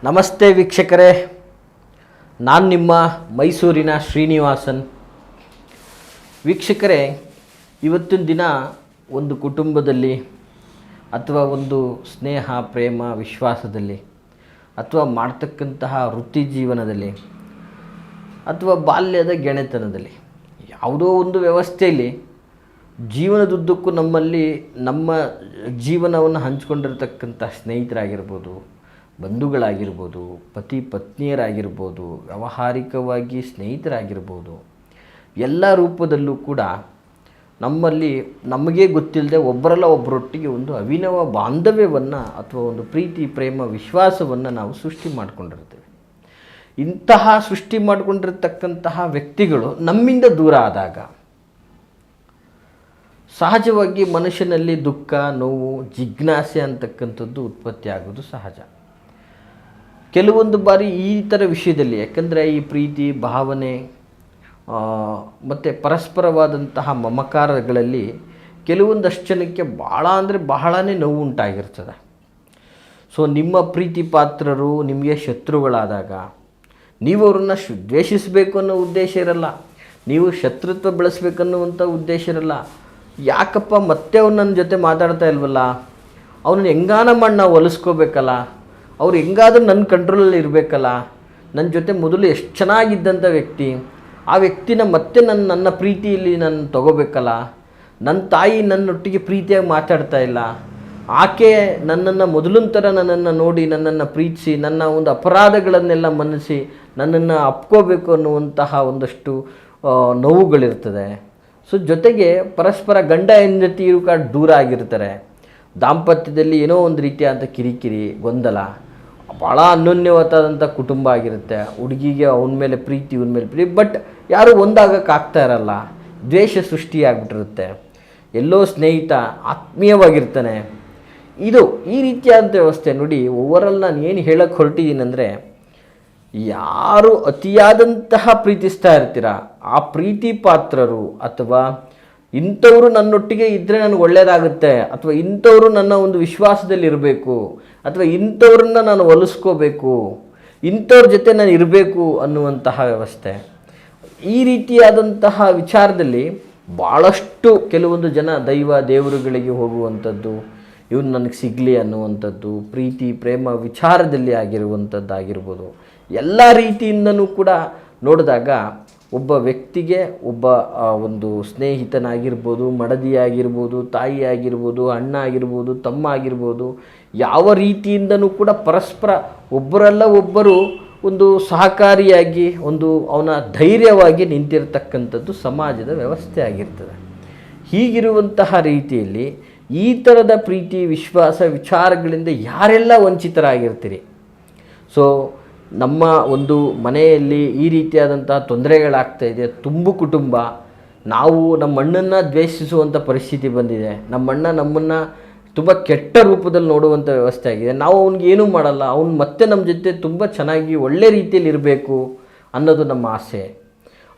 ನಮಸ್ತೆ ವೀಕ್ಷಕರೇ, ನಾನು ನಿಮ್ಮ ಮೈಸೂರಿನ ಶ್ರೀನಿವಾಸನ್. ವೀಕ್ಷಕರೇ, ಇವತ್ತಿನ ದಿನ ಒಂದು ಕುಟುಂಬದಲ್ಲಿ ಅಥವಾ ಒಂದು ಸ್ನೇಹ, ಪ್ರೇಮ, ವಿಶ್ವಾಸದಲ್ಲಿ ಅಥವಾ ಮಾಡ್ತಕ್ಕಂತಹ ವೃತ್ತಿ ಜೀವನದಲ್ಲಿ ಅಥವಾ ಬಾಲ್ಯದ ಗೆಳೆತನದಲ್ಲಿ ಯಾವುದೋ ಒಂದು ವ್ಯವಸ್ಥೆಯಲ್ಲಿ ಜೀವನದುದ್ದಕ್ಕೂ ನಮ್ಮ ಜೀವನವನ್ನು ಹಂಚಿಕೊಂಡಿರ್ತಕ್ಕಂಥ ಸ್ನೇಹಿತರಾಗಿರ್ಬೋದು, ಬಂಧುಗಳಾಗಿರ್ಬೋದು, ಪತಿ ಪತ್ನಿಯರಾಗಿರ್ಬೋದು, ವ್ಯಾವಹಾರಿಕವಾಗಿ ಸ್ನೇಹಿತರಾಗಿರ್ಬೋದು, ಎಲ್ಲ ರೂಪದಲ್ಲೂ ಕೂಡ ನಮಗೆ ಗೊತ್ತಿಲ್ಲದೆ ಒಬ್ಬರಲ್ಲ ಒಬ್ಬರೊಟ್ಟಿಗೆ ಒಂದು ಅವಿನವ ಬಾಂಧವ್ಯವನ್ನು ಅಥವಾ ಒಂದು ಪ್ರೀತಿ, ಪ್ರೇಮ, ವಿಶ್ವಾಸವನ್ನು ನಾವು ಸೃಷ್ಟಿ ಮಾಡಿಕೊಂಡಿರ್ತೇವೆ. ಇಂತಹ ಸೃಷ್ಟಿ ಮಾಡಿಕೊಂಡಿರ್ತಕ್ಕಂತಹ ವ್ಯಕ್ತಿಗಳು ನಮ್ಮಿಂದ ದೂರ ಆದಾಗ ಸಹಜವಾಗಿ ಮನುಷ್ಯನಲ್ಲಿ ದುಃಖ, ನೋವು, ಜಿಜ್ಞಾಸೆ ಅಂತಕ್ಕಂಥದ್ದು ಉತ್ಪತ್ತಿ ಆಗೋದು ಸಹಜ. ಕೆಲವೊಂದು ಬಾರಿ ಈ ಥರ ವಿಷಯದಲ್ಲಿ, ಯಾಕಂದರೆ ಈ ಪ್ರೀತಿ, ಭಾವನೆ ಮತ್ತು ಪರಸ್ಪರವಾದಂತಹ ಮಮಕಾರಗಳಲ್ಲಿ ಕೆಲವೊಂದಷ್ಟು ಜನಕ್ಕೆ ಬಹಳನೇ ನೋವು ಉಂಟಾಗಿರ್ತದೆ. ಸೊ ನಿಮ್ಮ ಪ್ರೀತಿ ಪಾತ್ರರು ನಿಮಗೆ ಶತ್ರುಗಳಾದಾಗ ನೀವು ಅವರನ್ನು ದ್ವೇಷಿಸಬೇಕು ಅನ್ನೋ ಉದ್ದೇಶ ಇರಲ್ಲ, ನೀವು ಶತ್ರುತ್ವ ಬೆಳೆಸಬೇಕನ್ನುವಂಥ ಉದ್ದೇಶ ಇರಲ್ಲ. ಯಾಕಪ್ಪ ಮತ್ತೆ ಅವ್ನು ನನ್ನ ಜೊತೆ ಮಾತಾಡ್ತಾ ಇಲ್ವಲ್ಲ, ಅವನನ್ನು ಹೆಂಗಾನ ಮಾಡಿ ನಾವು ಹೊಲಿಸ್ಕೋಬೇಕಲ್ಲ, ಅವ್ರು ಹೆಂಗಾದ್ರೂ ನನ್ನ ಕಂಟ್ರೋಲಲ್ಲಿ ಇರಬೇಕಲ್ಲ, ನನ್ನ ಜೊತೆ ಮೊದಲು ಎಷ್ಟು ಚೆನ್ನಾಗಿದ್ದಂಥ ವ್ಯಕ್ತಿ, ಆ ವ್ಯಕ್ತಿನ ಮತ್ತೆ ನನ್ನ ಪ್ರೀತಿಯಲ್ಲಿ ನಾನು ತಗೋಬೇಕಲ್ಲ, ನನ್ನ ತಾಯಿ ನನ್ನೊಟ್ಟಿಗೆ ಪ್ರೀತಿಯಾಗಿ ಮಾತಾಡ್ತಾ ಇಲ್ಲ, ಆಕೆ ನನ್ನನ್ನು ಮೊದಲಿನ ಥರ ನನ್ನನ್ನು ನೋಡಿ ನನ್ನನ್ನು ಪ್ರೀತಿಸಿ ನನ್ನ ಒಂದು ಅಪರಾಧಗಳನ್ನೆಲ್ಲ ಮನ್ನಿಸಿ ನನ್ನನ್ನು ಅಪ್ಕೋಬೇಕು ಅನ್ನುವಂತಹ ಒಂದಷ್ಟು ನೋವುಗಳಿರ್ತದೆ. ಸೊ ಜೊತೆಗೆ ಪರಸ್ಪರ ಗಂಡ ಹೆಂಡತಿಯರು ದೂರ ಆಗಿರ್ತಾರೆ. ದಾಂಪತ್ಯದಲ್ಲಿ ಏನೋ ಒಂದು ರೀತಿಯಾದಂಥ ಕಿರಿಕಿರಿ, ಗೊಂದಲ, ಭಾಳ ಅನ್ಯೋನ್ಯವಾದಂಥ ಕುಟುಂಬ ಆಗಿರುತ್ತೆ. ಹುಡುಗಿಗೆ ಅವನ ಮೇಲೆ ಪ್ರೀತಿ, ಇವನ ಮೇಲೆ ಪ್ರೀತಿ, ಬಟ್ ಯಾರೂ ಒಂದಾಗಕ್ಕಾಗ್ತಾ ಇರಲ್ಲ, ದ್ವೇಷ ಸೃಷ್ಟಿಯಾಗ್ಬಿಟ್ಟಿರುತ್ತೆ. ಎಲ್ಲೋ ಸ್ನೇಹಿತ ಆತ್ಮೀಯವಾಗಿರ್ತಾನೆ. ಈ ರೀತಿಯಾದಂಥ ವ್ಯವಸ್ಥೆ ನೋಡಿ. ಓವರಾಲ್ ನಾನು ಏನು ಹೇಳಕ್ಕೆ ಹೊರಟಿದ್ದೀನಿ ಅಂದರೆ, ಯಾರು ಅತಿಯಾದಂತಹ ಪ್ರೀತಿಸ್ತಾ ಇರ್ತೀರ ಆ ಪ್ರೀತಿ ಪಾತ್ರರು ಅಥವಾ ಇಂಥವರು ನನ್ನೊಟ್ಟಿಗೆ ಇದ್ದರೆ ನನಗೆ ಒಳ್ಳೆಯದಾಗುತ್ತೆ, ಅಥವಾ ಇಂಥವರು ನನ್ನ ಒಂದು ವಿಶ್ವಾಸದಲ್ಲಿ ಇರಬೇಕು, ಅಥವಾ ಇಂಥವ್ರನ್ನ ನಾನು ಹೊಲಿಸ್ಕೋಬೇಕು, ಇಂಥವ್ರ ಜೊತೆ ನಾನು ಇರಬೇಕು ಅನ್ನುವಂತಹ ವ್ಯವಸ್ಥೆ. ಈ ರೀತಿಯಾದಂತಹ ವಿಚಾರದಲ್ಲಿ ಭಾಳಷ್ಟು ಕೆಲವೊಂದು ಜನ ದೇವರುಗಳಿಗೆ ಹೋಗುವಂಥದ್ದು, ಇವನು ನನಗೆ ಸಿಗಲಿ ಅನ್ನುವಂಥದ್ದು, ಪ್ರೀತಿ ಪ್ರೇಮ ವಿಚಾರದಲ್ಲಿ ಆಗಿರುವಂಥದ್ದಾಗಿರ್ಬೋದು. ಎಲ್ಲ ರೀತಿಯಿಂದನೂ ಕೂಡ ನೋಡಿದಾಗ ಒಬ್ಬ ವ್ಯಕ್ತಿಗೆ ಒಬ್ಬ ಒಂದು ಸ್ನೇಹಿತನಾಗಿರ್ಬೋದು, ಮಡದಿಯಾಗಿರ್ಬೋದು, ತಾಯಿ ಆಗಿರ್ಬೋದು, ಅಣ್ಣ ಆಗಿರ್ಬೋದು, ತಮ್ಮ ಆಗಿರ್ಬೋದು, ಯಾವ ರೀತಿಯಿಂದನೂ ಕೂಡ ಪರಸ್ಪರ ಒಬ್ಬರಲ್ಲ ಒಬ್ಬರು ಒಂದು ಸಹಕಾರಿಯಾಗಿ ಅವನ ಧೈರ್ಯವಾಗಿ ನಿಂತಿರ್ತಕ್ಕಂಥದ್ದು ಸಮಾಜದ ವ್ಯವಸ್ಥೆ ಆಗಿರ್ತದೆ. ಹೀಗಿರುವಂತಹ ರೀತಿಯಲ್ಲಿ ಈ ಥರದ ಪ್ರೀತಿ, ವಿಶ್ವಾಸ, ವಿಚಾರಗಳಿಂದ ಯಾರೆಲ್ಲ ವಂಚಿತರಾಗಿರ್ತೀರಿ. ಸೊ ನಮ್ಮ ಒಂದು ಮನೆಯಲ್ಲಿ ಈ ರೀತಿಯಾದಂಥ ತೊಂದರೆಗಳಾಗ್ತಾಯಿದೆ. ತುಂಬು ಕುಟುಂಬ, ನಾವು ನಮ್ಮ ಅಣ್ಣನ್ನು ದ್ವೇಷಿಸುವಂಥ ಪರಿಸ್ಥಿತಿ ಬಂದಿದೆ. ನಮ್ಮನ್ನು ತುಂಬ ಕೆಟ್ಟ ರೂಪದಲ್ಲಿ ನೋಡುವಂಥ ವ್ಯವಸ್ಥೆ ಆಗಿದೆ. ನಾವು ಅವ್ನಿಗೆ ಏನೂ ಮಾಡಲ್ಲ, ಅವ್ನು ಮತ್ತೆ ನಮ್ಮ ಜೊತೆ ತುಂಬ ಚೆನ್ನಾಗಿ ಒಳ್ಳೆ ರೀತಿಯಲ್ಲಿ ಇರಬೇಕು ಅನ್ನೋದು ನಮ್ಮ ಆಸೆ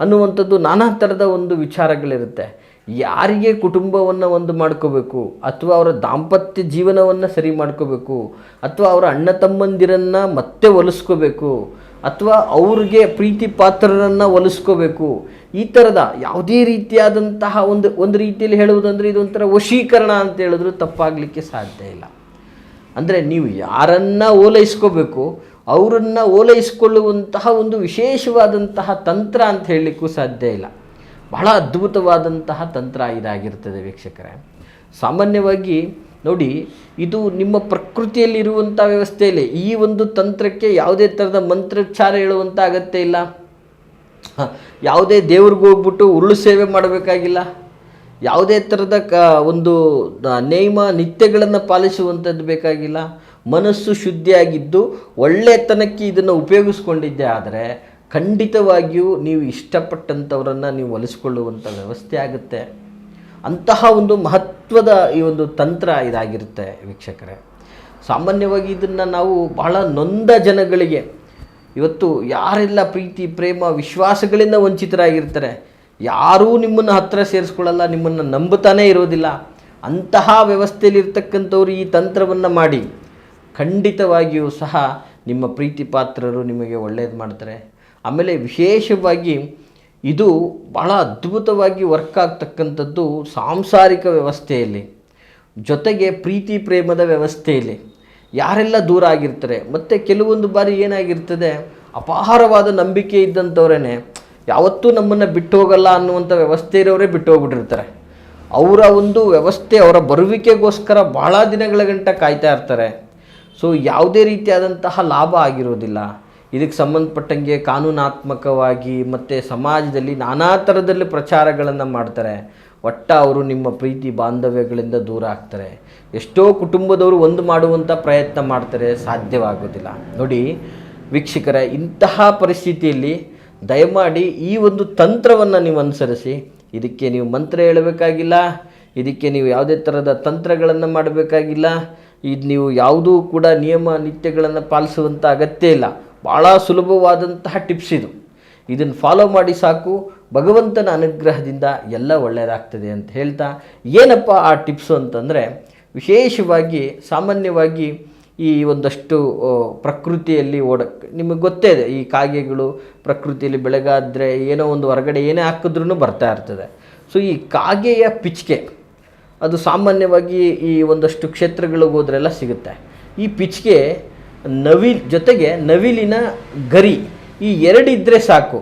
ಅನ್ನುವಂಥದ್ದು ನಾನಾ ಥರದ ಒಂದು ವಿಚಾರಗಳಿರುತ್ತೆ. ಯಾರಿಗೆ ಕುಟುಂಬವನ್ನು ಒಂದು ಮಾಡ್ಕೋಬೇಕು, ಅಥವಾ ಅವರ ದಾಂಪತ್ಯ ಜೀವನವನ್ನು ಸರಿ ಮಾಡ್ಕೋಬೇಕು, ಅಥವಾ ಅವರ ಅಣ್ಣ ತಮ್ಮಂದಿರನ್ನು ಮತ್ತೆ ಹೊಲಿಸ್ಕೋಬೇಕು, ಅಥವಾ ಅವ್ರಿಗೆ ಪ್ರೀತಿ ಪಾತ್ರರನ್ನು ಹೊಲಿಸ್ಕೋಬೇಕು, ಈ ಥರದ ಯಾವುದೇ ರೀತಿಯಾದಂತಹ ಒಂದು ರೀತಿಯಲ್ಲಿ ಹೇಳುವುದಂದರೆ ಇದೊಂಥರ ವಶೀಕರಣ ಅಂತ ಹೇಳಿದ್ರು ತಪ್ಪಾಗಲಿಕ್ಕೆ ಸಾಧ್ಯ ಇಲ್ಲ. ಅಂದರೆ ನೀವು ಯಾರನ್ನು ಓಲೈಸ್ಕೋಬೇಕು ಅವರನ್ನು ಓಲೈಸ್ಕೊಳ್ಳುವಂತಹ ಒಂದು ವಿಶೇಷವಾದಂತಹ ತಂತ್ರ ಅಂತ ಹೇಳಲಿಕ್ಕೂ ಸಾಧ್ಯ ಇಲ್ಲ. ಬಹಳ ಅದ್ಭುತವಾದಂತಹ ತಂತ್ರ ಇದಾಗಿರ್ತದೆ ವೀಕ್ಷಕರೇ. ಸಾಮಾನ್ಯವಾಗಿ ನೋಡಿ, ಇದು ನಿಮ್ಮ ಪ್ರಕೃತಿಯಲ್ಲಿರುವಂಥ ವ್ಯವಸ್ಥೆಯಲ್ಲಿ ಈ ಒಂದು ತಂತ್ರಕ್ಕೆ ಯಾವುದೇ ಥರದ ಮಂತ್ರೋಚ್ಚಾರ ಹೇಳುವಂಥ ಅಗತ್ಯ ಇಲ್ಲ. ಯಾವುದೇ ದೇವ್ರಿಗೆ ಹೋಗ್ಬಿಟ್ಟು ಉರುಳು ಸೇವೆ ಮಾಡಬೇಕಾಗಿಲ್ಲ. ಯಾವುದೇ ಥರದ ಒಂದು ನೇಮ ನಿತ್ಯಗಳನ್ನು ಪಾಲಿಸುವಂಥದ್ದು ಬೇಕಾಗಿಲ್ಲ. ಮನಸ್ಸು ಶುದ್ಧಿಯಾಗಿದ್ದು ಒಳ್ಳೆತನಕ್ಕೆ ಇದನ್ನು ಉಪಯೋಗಿಸ್ಕೊಂಡಿದ್ದೆ ಆದರೆ ಖಂಡಿತವಾಗಿಯೂ ನೀವು ಇಷ್ಟಪಟ್ಟಂಥವರನ್ನು ನೀವು ಹೊಲಿಸ್ಕೊಳ್ಳುವಂಥ ವ್ಯವಸ್ಥೆ ಆಗುತ್ತೆ. ಅಂತಹ ಒಂದು ಮಹತ್ವದ ಈ ಒಂದು ತಂತ್ರ ಇದಾಗಿರುತ್ತೆ ವೀಕ್ಷಕರೇ. ಸಾಮಾನ್ಯವಾಗಿ ಇದನ್ನು ನಾವು ಬಹಳ ನೊಂದ ಜನಗಳಿಗೆ, ಇವತ್ತು ಯಾರೆಲ್ಲ ಪ್ರೀತಿ ಪ್ರೇಮ ವಿಶ್ವಾಸಗಳಿಂದ ವಂಚಿತರಾಗಿರ್ತಾರೆ, ಯಾರೂ ನಿಮ್ಮನ್ನು ಹತ್ತಿರ ಸೇರಿಸ್ಕೊಳ್ಳಲ್ಲ, ನಿಮ್ಮನ್ನು ನಂಬುತ್ತಾನೇ ಇರೋದಿಲ್ಲ, ಅಂತಹ ವ್ಯವಸ್ಥೆಯಲ್ಲಿರ್ತಕ್ಕಂಥವ್ರು ಈ ತಂತ್ರವನ್ನು ಮಾಡಿ ಖಂಡಿತವಾಗಿಯೂ ಸಹ ನಿಮ್ಮ ಪ್ರೀತಿ ಪಾತ್ರರು ನಿಮಗೆ ಒಳ್ಳೆಯದು ಮಾಡ್ತಾರೆ. ಆಮೇಲೆ ವಿಶೇಷವಾಗಿ ಇದು ಭಾಳ ಅದ್ಭುತವಾಗಿ ವರ್ಕ್ ಆಗ್ತಕ್ಕಂಥದ್ದು ಸಾಂಸಾರಿಕ ವ್ಯವಸ್ಥೆಯಲ್ಲಿ, ಜೊತೆಗೆ ಪ್ರೀತಿ ಪ್ರೇಮದ ವ್ಯವಸ್ಥೆಯಲ್ಲಿ ಯಾರೆಲ್ಲ ದೂರ ಆಗಿರ್ತಾರೆ. ಮತ್ತು ಕೆಲವೊಂದು ಬಾರಿ ಏನಾಗಿರ್ತದೆ, ಅಪಾರವಾದ ನಂಬಿಕೆ ಇದ್ದಂಥವ್ರೇ ಯಾವತ್ತೂ ನಮ್ಮನ್ನು ಬಿಟ್ಟು ಹೋಗಲ್ಲ ಅನ್ನುವಂಥ ವ್ಯವಸ್ಥೆ ಇರೋರೇ ಬಿಟ್ಟು ಹೋಗ್ಬಿಟ್ಟಿರ್ತಾರೆ. ಅವರ ಒಂದು ವ್ಯವಸ್ಥೆ, ಅವರ ಬರುವಿಕೆಗೋಸ್ಕರ ಭಾಳ ದಿನಗಳ ಗಂಟ ಕಾಯ್ತಾ ಇರ್ತಾರೆ. ಸೊ ಯಾವುದೇ ರೀತಿಯಾದಂತಹ ಲಾಭ ಆಗಿರೋದಿಲ್ಲ. ಇದಕ್ಕೆ ಸಂಬಂಧಪಟ್ಟಂಗೆ ಕಾನೂನಾತ್ಮಕವಾಗಿ ಮತ್ತು ಸಮಾಜದಲ್ಲಿ ನಾನಾ ಥರದಲ್ಲಿ ಪ್ರಚಾರಗಳನ್ನು ಮಾಡ್ತಾರೆ. ಅವರು ನಿಮ್ಮ ಪ್ರೀತಿ ಬಾಂಧವ್ಯಗಳಿಂದ ದೂರ ಆಗ್ತಾರೆ. ಎಷ್ಟೋ ಕುಟುಂಬದವರು ಒಂದು ಮಾಡುವಂಥ ಪ್ರಯತ್ನ ಮಾಡ್ತಾರೆ, ಸಾಧ್ಯವಾಗೋದಿಲ್ಲ. ನೋಡಿ ವೀಕ್ಷಕರೇ, ಇಂತಹ ಪರಿಸ್ಥಿತಿಯಲ್ಲಿ ದಯಮಾಡಿ ಈ ಒಂದು ತಂತ್ರವನ್ನು ನೀವು ಅನುಸರಿಸಿ. ಇದಕ್ಕೆ ನೀವು ಮಂತ್ರ ಹೇಳಬೇಕಾಗಿಲ್ಲ, ಇದಕ್ಕೆ ನೀವು ಯಾವುದೇ ಥರದ ತಂತ್ರಗಳನ್ನು ಮಾಡಬೇಕಾಗಿಲ್ಲ, ಇದು ನೀವು ಯಾವುದೂ ಕೂಡ ನಿಯಮ ನಿತ್ಯಗಳನ್ನು ಪಾಲಿಸುವಂಥ ಅಗತ್ಯ ಇಲ್ಲ. ಭಾಳ ಸುಲಭವಾದಂತಹ ಟಿಪ್ಸ್ ಇದು. ಇದನ್ನು ಫಾಲೋ ಮಾಡಿ ಸಾಕು, ಭಗವಂತನ ಅನುಗ್ರಹದಿಂದ ಎಲ್ಲ ಒಳ್ಳೆಯದಾಗ್ತದೆ ಅಂತ ಹೇಳ್ತಾ, ಏನಪ್ಪ ಆ ಟಿಪ್ಸು ಅಂತಂದರೆ, ವಿಶೇಷವಾಗಿ ಸಾಮಾನ್ಯವಾಗಿ ಈ ಒಂದಷ್ಟು ಪ್ರಕೃತಿಯಲ್ಲಿ ನಿಮಗೆ ಗೊತ್ತೇ ಇದೆ, ಈ ಕಾಗೆಗಳು ಪ್ರಕೃತಿಯಲ್ಲಿ ಬೆಳಗಾದರೆ ಏನೋ ಒಂದು ಹೊರಗಡೆ ಏನೇ ಹಾಕಿದ್ರೂ ಬರ್ತಾ ಇರ್ತದೆ. ಸೊ ಈ ಕಾಗೆಯ ಪಿಚ್ಕೆ ಅದು ಸಾಮಾನ್ಯವಾಗಿ ಈ ಒಂದಷ್ಟು ಕ್ಷೇತ್ರಗಳಿಗೆ ಹೋದ್ರೆಲ್ಲ ಸಿಗುತ್ತೆ. ಈ ಪಿಚ್ಕೆ ಜೊತೆಗೆ ನವಿಲಿನ ಗರಿ, ಈ ಎರಡಿದ್ದರೆ ಸಾಕು,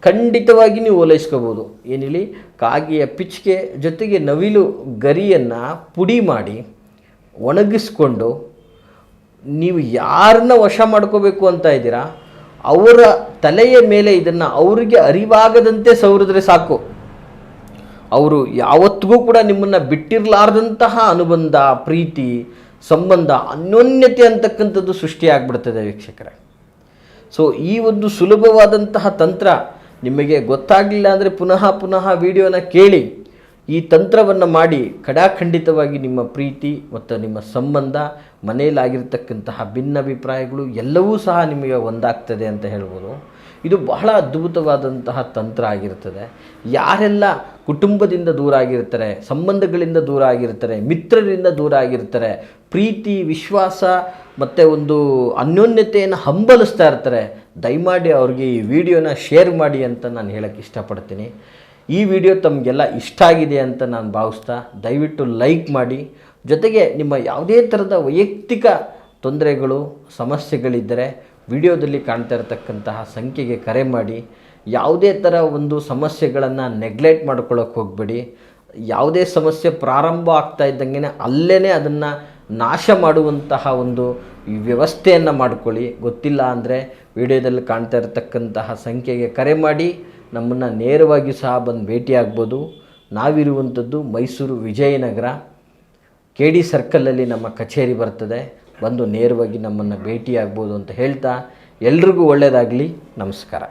ಖಂಡಿತವಾಗಿ ನೀವು ಓಲೈಸ್ಕೋಬೋದು. ಏನಿಲ್ಲಿ ಕಾಗೆಯ ಪಿಚ್ಕೆ ಜೊತೆಗೆ ನವಿಲು ಗರಿಯನ್ನು ಪುಡಿ ಮಾಡಿ ಒಣಗಿಸ್ಕೊಂಡು ನೀವು ಯಾರನ್ನ ವಶ ಮಾಡ್ಕೋಬೇಕು ಅಂತ ಇದ್ದೀರಾ ಅವರ ತಲೆಯ ಮೇಲೆ ಇದನ್ನು ಅವರಿಗೆ ಅರಿವಾಗದಂತೆ ಸವರಿದ್ರೆ ಸಾಕು. ಅವರು ಯಾವತ್ತಿಗೂ ಕೂಡ ನಿಮ್ಮನ್ನು ಬಿಟ್ಟಿರಲಾರ್ದಂತಹ ಅನುಬಂಧ, ಪ್ರೀತಿ, ಸಂಬಂಧ, ಅನ್ಯೋನ್ಯತೆ ಅಂತಕ್ಕಂಥದ್ದು ಸೃಷ್ಟಿಯಾಗ್ಬಿಡ್ತದೆ ವೀಕ್ಷಕರೇ. ಸೊ ಈ ಒಂದು ಸುಲಭವಾದಂತಹ ತಂತ್ರ ನಿಮಗೆ ಗೊತ್ತಾಗಲಿಲ್ಲ ಅಂದರೆ ಪುನಃ ವಿಡಿಯೋನ ಕೇಳಿ ಈ ತಂತ್ರವನ್ನು ಮಾಡಿ. ಖಂಡಿತವಾಗಿ ನಿಮ್ಮ ಪ್ರೀತಿ ಮತ್ತು ನಿಮ್ಮ ಸಂಬಂಧ, ಮನೆಯಲ್ಲಾಗಿರ್ತಕ್ಕಂತಹ ಭಿನ್ನಾಭಿಪ್ರಾಯಗಳು ಎಲ್ಲವೂ ಸಹ ನಿಮಗೆ ಒಂದಾಗ್ತದೆ ಅಂತ ಹೇಳ್ಬೋದು. ಇದು ಬಹಳ ಅದ್ಭುತವಾದಂತಹ ತಂತ್ರ ಆಗಿರ್ತದೆ. ಯಾರೆಲ್ಲ ಕುಟುಂಬದಿಂದ ದೂರ ಆಗಿರ್ತಾರೆ, ಸಂಬಂಧಗಳಿಂದ ದೂರ ಆಗಿರ್ತಾರೆ, ಮಿತ್ರರಿಂದ ದೂರ ಆಗಿರ್ತಾರೆ, ಪ್ರೀತಿ, ವಿಶ್ವಾಸ ಮತ್ತು ಒಂದು ಅನ್ಯೋನ್ಯತೆಯನ್ನು ಹಂಬಲಿಸ್ತಾ ಇರ್ತಾರೆ, ದಯಮಾಡಿ ಅವ್ರಿಗೆ ಈ ವಿಡಿಯೋನ ಶೇರ್ ಮಾಡಿ ಅಂತ ನಾನು ಹೇಳೋಕ್ಕೆ ಇಷ್ಟಪಡ್ತೀನಿ. ಈ ವಿಡಿಯೋ ತಮಗೆಲ್ಲ ಇಷ್ಟ ಆಗಿದೆ ಅಂತ ನಾನು ಭಾವಿಸ್ತಾ, ದಯವಿಟ್ಟು ಲೈಕ್ ಮಾಡಿ. ಜೊತೆಗೆ ನಿಮ್ಮ ಯಾವುದೇ ಥರದ ವೈಯಕ್ತಿಕ ತೊಂದರೆಗಳು, ಸಮಸ್ಯೆಗಳಿದ್ದರೆ ವಿಡಿಯೋದಲ್ಲಿ ಕಾಣ್ತಾ ಇರತಕ್ಕಂತಹ ಸಂಖ್ಯೆಗೆ ಕರೆ ಮಾಡಿ. ಯಾವುದೇ ಥರ ಒಂದು ಸಮಸ್ಯೆಗಳನ್ನು ನೆಗ್ಲೆಕ್ಟ್ ಮಾಡ್ಕೊಳ್ಳೋಕೆ ಹೋಗಬೇಡಿ. ಯಾವುದೇ ಸಮಸ್ಯೆ ಪ್ರಾರಂಭ ಆಗ್ತಾ ಇದ್ದಂಗೆ ಅಲ್ಲೇ ಅದನ್ನು ನಾಶ ಮಾಡುವಂತಹ ಒಂದು ವ್ಯವಸ್ಥೆಯನ್ನು ಮಾಡ್ಕೊಳ್ಳಿ. ಗೊತ್ತಿಲ್ಲ ಅಂದರೆ ವಿಡಿಯೋದಲ್ಲಿ ಕಾಣ್ತಾ ಇರತಕ್ಕಂತಹ ಸಂಖ್ಯೆಗೆ ಕರೆ ಮಾಡಿ ನಮ್ಮನ್ನು ನೇರವಾಗಿ ಸಹ ಬಂದು ಭೇಟಿಯಾಗ್ಬೋದು. ನಾವಿರುವಂಥದ್ದು ಮೈಸೂರು ವಿಜಯನಗರ KD ಸರ್ಕಲಲ್ಲಿ ನಮ್ಮ ಕಚೇರಿ ಬರ್ತದೆ. ಬಂದು ನೇರವಾಗಿ ನಮ್ಮನ್ನು ಭೇಟಿಯಾಗ್ಬೋದು ಅಂತ ಹೇಳ್ತಾ, ಎಲ್ರಿಗೂ ಒಳ್ಳೆಯದಾಗಲಿ. ನಮಸ್ಕಾರ.